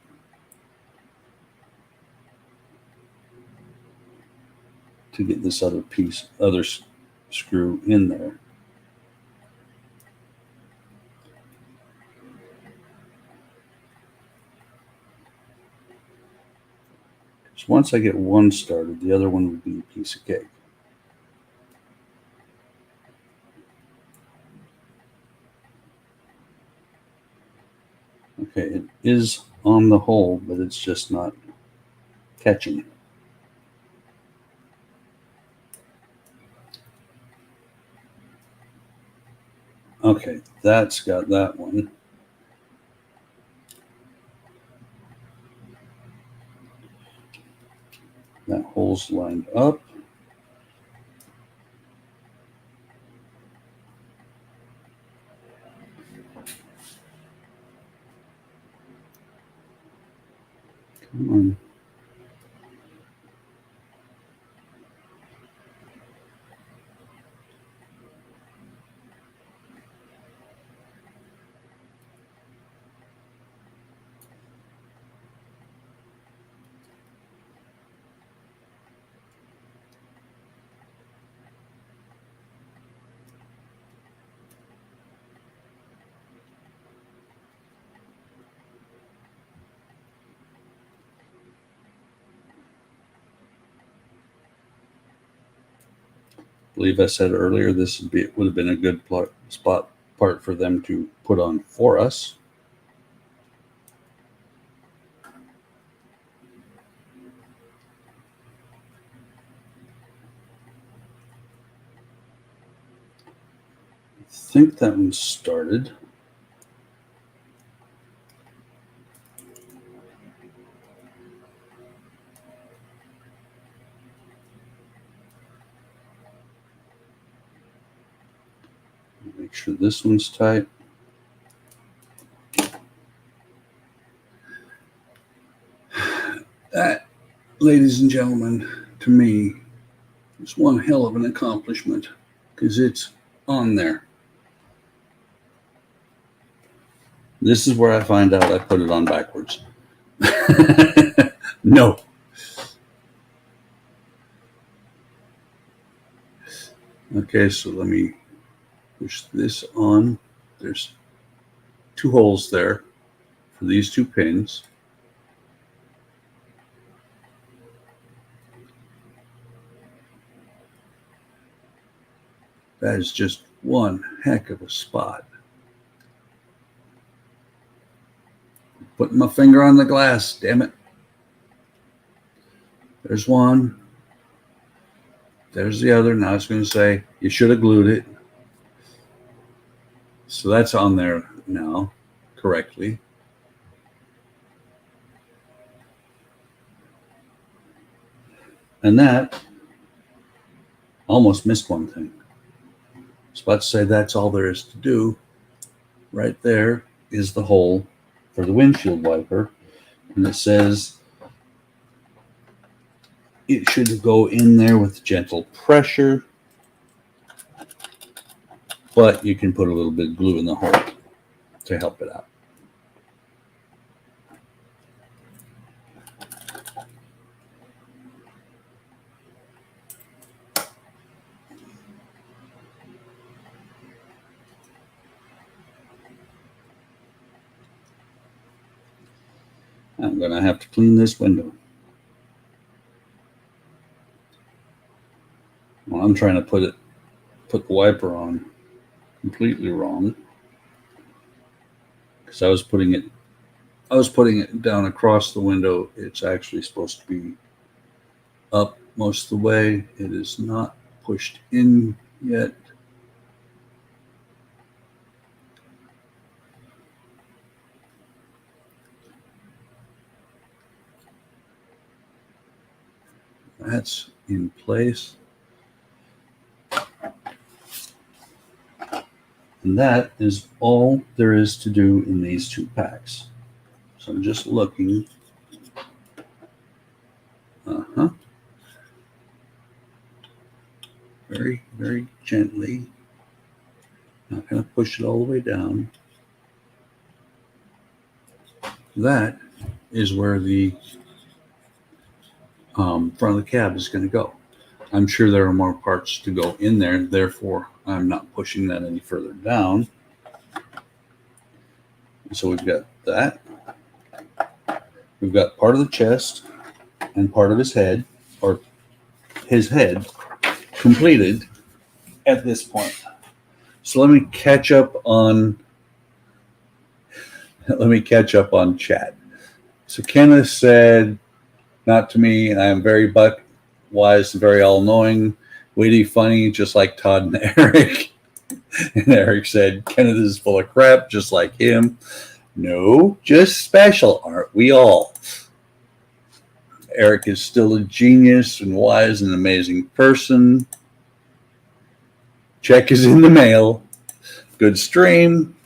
To get this other piece, other screw in there. So once I get one started, the other one would be a piece of cake. Okay, it is on the hole, but it's just not catching. Okay, that's got that one. That hole's lined up. Come on. I believe I said earlier this would have been a good spot part for them to put on for us. I think that one started. Make sure this one's tight. That, ladies and gentlemen, to me, is one hell of an accomplishment because it's on there. This is where I find out I put it on backwards. No. Okay, so let me push this on. There's 2 holes there for these 2 pins. That is just one heck of a spot. Putting my finger on the glass, damn it. There's one. There's the other. Now it's going to say you should have glued it. So that's on there now correctly. And that, almost missed one thing. I was about to say that's all there is to do. Right there is the hole for the windshield wiper. And it says it should go in there with gentle pressure. But you can put a little bit of glue in the hole to help it out. I'm going to have to clean this window. Well, I'm trying to put the wiper on completely wrong, because I was putting it down across the window. It's actually supposed to be up most of the way. It is not pushed in yet. That's in place. And that is all there is to do in these 2 packs. So I'm just looking. Very, very gently. Not going to push it all the way down. That is where the front of the cab is going to go. I'm sure there are more parts to go in there, therefore I'm not pushing that any further down. So we've got that. We've got part of the chest and part of his head, or his head, completed at this point. So let me catch up on chat. So Kenneth said, "Not to me, and I am very buck wise and very all-knowing, witty, funny, just like Todd and Eric." And Eric said, "Kenneth is full of crap, just like him." No, just special, aren't we all? Eric is still a genius and wise and amazing person. Check is in the mail. Good stream.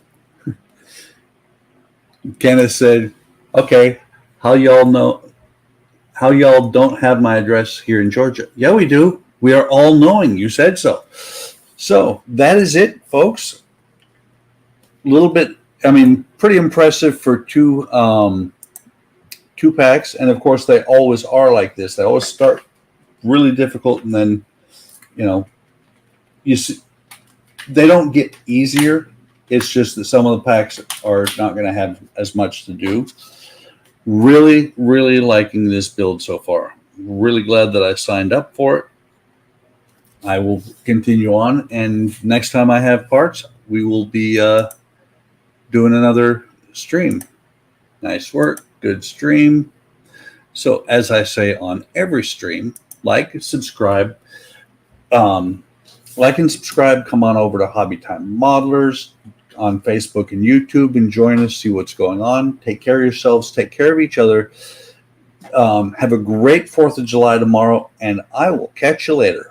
Kenneth said, "Okay, how y'all don't have my address here in Georgia?" Yeah, we do. We are all knowing. You said so. So that is it, folks. A little bit, pretty impressive for 2 packs. And of course, they always are like this. They always start really difficult, and then, you see, they don't get easier. It's just that some of the packs are not going to have as much to do. Really, really liking this build so far. Really glad that I signed up for it. I will continue on, and next time I have parts, we will be doing another stream. Nice work. Good stream. So as I say on every stream, like and subscribe. Come on over to Hobby Time Modelers on Facebook and YouTube and join us, see what's going on. Take care of yourselves. Take care of each other. Have a great 4th of July tomorrow, and I will catch you later.